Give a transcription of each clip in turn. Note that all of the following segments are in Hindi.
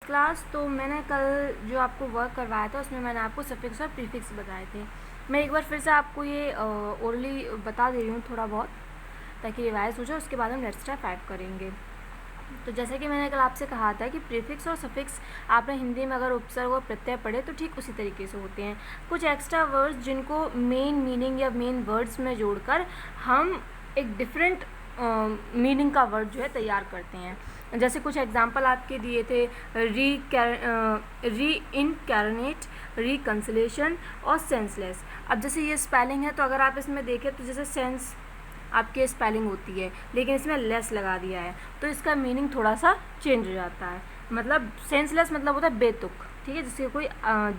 क्लास तो मैंने कल जो आपको वर्क करवाया था उसमें मैंने आपको सफिक्स और प्रीफिक्स बताए थे। मैं एक बार फिर से आपको ये ओरली बता दे रही हूँ थोड़ा बहुत, ताकि रिवाइज हो जाए। उसके बाद हम नेक्स्ट स्टेप 5 करेंगे। तो जैसे कि मैंने कल आपसे कहा था कि प्रीफिक्स और सफिक्स आपने हिंदी में अगर उपसर्ग और प्रत्यय पढ़े तो ठीक उसी तरीके से होते हैं। कुछ एक्स्ट्रा वर्ड्स जिनको मेन मीनिंग या मेन वर्ड्स में जोड़कर हम एक डिफरेंट मीनिंग का वर्ड जो है तैयार करते हैं। जैसे कुछ एग्जांपल आपके दिए थे, री इनकैरनेट, रिकंसिलेशन और सेंसलेस। अब जैसे ये स्पेलिंग है तो अगर आप इसमें देखें तो जैसे सेंस आपकी स्पेलिंग होती है, लेकिन इसमें लेस लगा दिया है तो इसका मीनिंग थोड़ा सा चेंज हो जाता है। मतलब सेंसलेस मतलब होता है बेतुक, ठीक है, जिससे कोई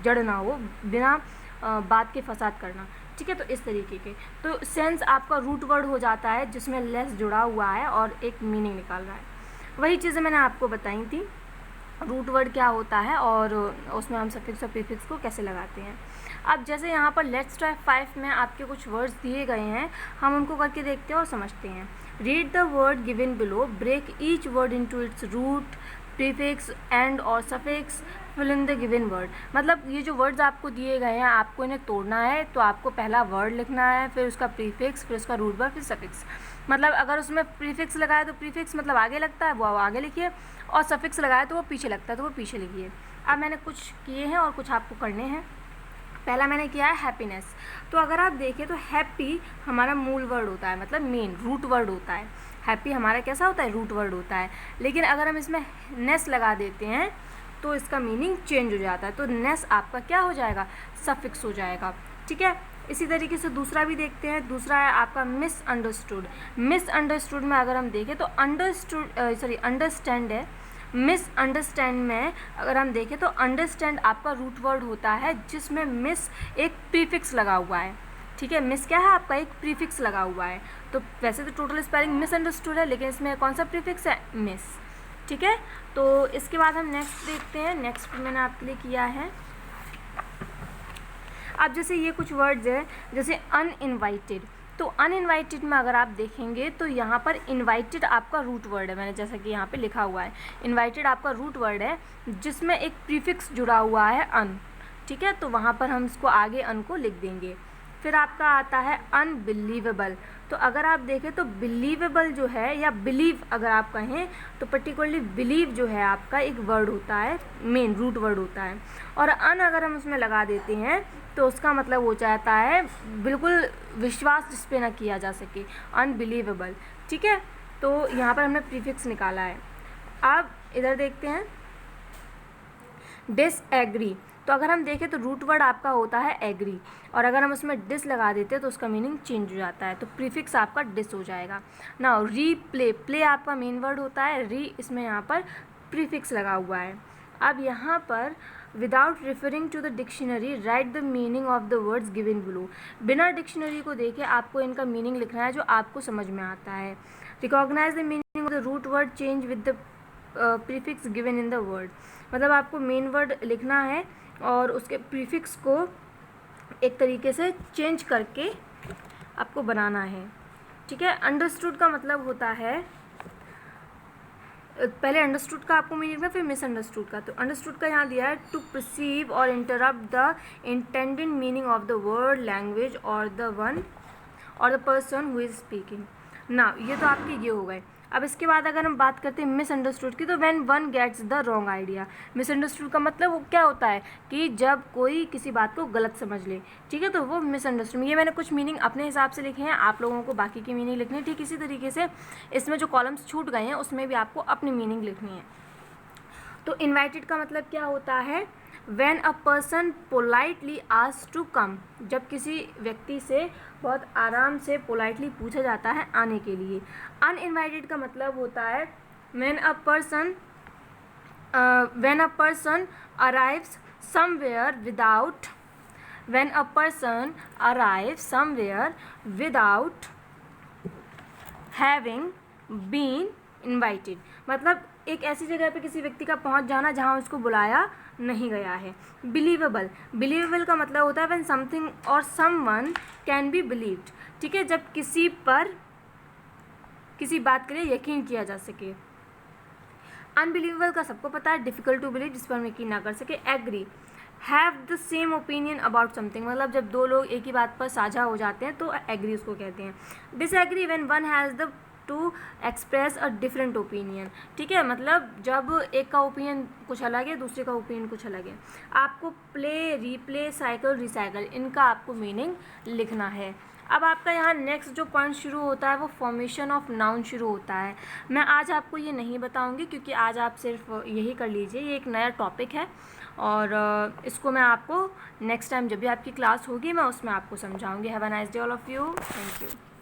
जड़ ना हो, बिना बात के फसाद करना, ठीक है। तो इस तरीके के, तो सेंस आपका रूट वर्ड हो जाता है जिसमें लेस जुड़ा हुआ है और एक मीनिंग निकाल रहा है। वही चीज़ें मैंने आपको बताई थी, रूट वर्ड क्या होता है और उसमें हम सफिक्स और प्रीफिक्स को कैसे लगाते हैं। अब जैसे यहाँ पर लेट्स ट्राई 5 में आपके कुछ वर्ड्स दिए गए हैं, हम उनको करके देखते हैं और समझते हैं। Read the word given below, break each word into its root, prefix, and और suffix, fill in the given word. मतलब ये जो वर्ड्स आपको दिए गए हैं आपको इन्हें तोड़ना है, तो आपको पहला वर्ड लिखना है, फिर उसका प्रीफिक्स, फिर उसका रूट वर्ड, फिर सफिक्स। मतलब अगर उसमें प्रीफिक्स लगाए तो प्रीफिक्स मतलब आगे लगता है वो आगे लिखिए, और सफिक्स लगाए तो वो पीछे लगता है तो वो पीछे लिखिए। अब मैंने कुछ किए हैं और कुछ आपको करने हैं। पहला मैंने किया है हैप्पीनेस। तो अगर आप देखें तो हैप्पी हमारा मूल वर्ड होता है, मतलब मेन रूट वर्ड होता है। हैप्पी हमारा कैसा होता है, रूट वर्ड होता है। लेकिन अगर हम इसमें नेस लगा देते हैं तो इसका मीनिंग चेंज हो जाता है, तो नेस आपका क्या हो जाएगा, सफिक्स हो जाएगा, ठीक है। इसी तरीके से दूसरा भी देखते हैं। दूसरा है आपका मिसअंडरस्टूड। मिसअंडरस्टूड में अगर हम देखें तो अंडरस्टैंड है। मिसअंडरस्टैंड में अगर हम देखें तो अंडरस्टैंड आपका रूट वर्ड होता है जिसमें मिस एक प्रीफिक्स लगा हुआ है, ठीक है। मिस क्या है, आपका एक प्रीफिक्स लगा हुआ है। तो वैसे तो टोटल स्पेलिंग मिसअंडरस्टूड है, लेकिन इसमें कौन सा प्रीफिक्स है, मिस, ठीक है। तो इसके बाद हम नेक्स्ट देखते हैं। नेक्स्ट मैंने आपके लिए किया है। अब जैसे ये कुछ वर्ड्स है, जैसे अनइनवाइटेड। तो अनइनवाइटेड में अगर आप देखेंगे तो यहाँ पर इनवाइटेड आपका रूट वर्ड है, मैंने जैसा कि यहाँ पे लिखा हुआ है। इनवाइटेड आपका रूट वर्ड है जिसमें एक प्रीफिक्स जुड़ा हुआ है अन, ठीक है। तो वहाँ पर हम इसको आगे अन को लिख देंगे। फिर आपका आता है अनबिलीवेबल। तो अगर आप देखें तो बिलीवेबल जो है, या बिलीव अगर आप कहें तो पर्टिकुलरली बिलीव जो है आपका एक वर्ड होता है, मेन रूट वर्ड होता है। और अन अगर हम उसमें लगा देते हैं तो उसका मतलब हो जाता है बिल्कुल विश्वास जिस पे ना किया जा सके, अनबिलीवेबल, ठीक है। तो यहाँ पर हमने प्रीफिक्स निकाला है। अब इधर देखते हैं डिसएग्री। तो अगर हम देखें तो रूट वर्ड आपका होता है एग्री, और अगर हम उसमें डिस लगा देते हैं तो उसका मीनिंग चेंज हो जाता है, तो प्रीफिक्स आपका डिस हो जाएगा। नाउ रीप्ले, प्ले आपका मेन वर्ड होता है, री इसमें यहाँ पर प्रीफिक्स लगा हुआ है। अब यहाँ पर without referring to the dictionary write the meaning of the words given below. बिना डिक्शनरी को देखे आपको इनका मीनिंग लिखना है जो आपको समझ में आता है। Recognize the meaning of the root word change with the prefix given in the word. मतलब आपको मेन वर्ड लिखना है और उसके प्रीफिक्स को एक तरीके से चेंज करके आपको बनाना है, ठीक है। अंडरस्टूड का मतलब होता है, पहले अंडरस्टूड का आपको मीनिंग लिखना, फिर मिसअंडरस्टूड का। तो अंडरस्टूड का यहाँ दिया है टू परसीव और interrupt the intended meaning of the word, language और द वन और the person who is speaking. ना ये तो आपके ये हो गए। अब इसके बाद अगर हम बात करते हैं मिसअंडरस्टूड की, तो when one gets the wrong idea. Misunderstood का मतलब वो क्या होता है कि जब कोई किसी बात को गलत समझ ले, ठीक है, तो वो मिसअंडरस्टूड। ये मैंने कुछ मीनिंग अपने हिसाब से लिखे हैं, आप लोगों को बाकी की मीनिंग लिखनी है। ठीक इसी तरीके से इसमें जो कॉलम्स छूट गए हैं उसमें भी आपको अपनी मीनिंग लिखनी है। तो इन्वाइटेड का मतलब क्या होता है, When a person politely asks to come, जब किसी व्यक्ति से बहुत आराम से पोलाइटली पूछा जाता है आने के लिए। अनइनवाइटेड का मतलब होता है when a person arrives somewhere without having been invited। मतलब एक ऐसी जगह पे किसी व्यक्ति का पहुंच जाना जहां उसको बुलाया नहीं गया है। बिलीवेबल का मतलब होता है व्हेन समथिंग और समवन कैन बी बिलीव्ड, ठीक है, जब किसी पर किसी बात के लिए यकीन किया जा सके। अनबिलीवेबल का सबको पता है, डिफिकल्ट टू बिलीव जिस पर हम यकीन ना कर सके। Agree, have the same opinion about something, मतलब जब दो लोग एक ही बात पर साझा हो जाते हैं तो एग्री उसको कहते हैं। Disagree when one has the two express a different opinion, ठीक है, मतलब जब एक का ओपिनियन कुछ अलग है, दूसरे का ओपिनियन कुछ अलग है। आपको प्ले, रीप्ले, साइकिल, रिसाइकिल, इनका आपको मीनिंग लिखना है। अब आपका यहाँ नेक्स्ट जो पॉइंट शुरू होता है वो फॉर्मेशन ऑफ नाउन शुरू होता है। मैं आज आपको ये नहीं बताऊंगी क्योंकि आज आप सिर्फ यही कर लीजिए, ये एक नया टॉपिक है और इसको मैं आपको नेक्स्ट टाइम जब भी आपकी क्लास होगी मैं उसमें आपको समझाऊंगी। Have a nice day all of you, thank you.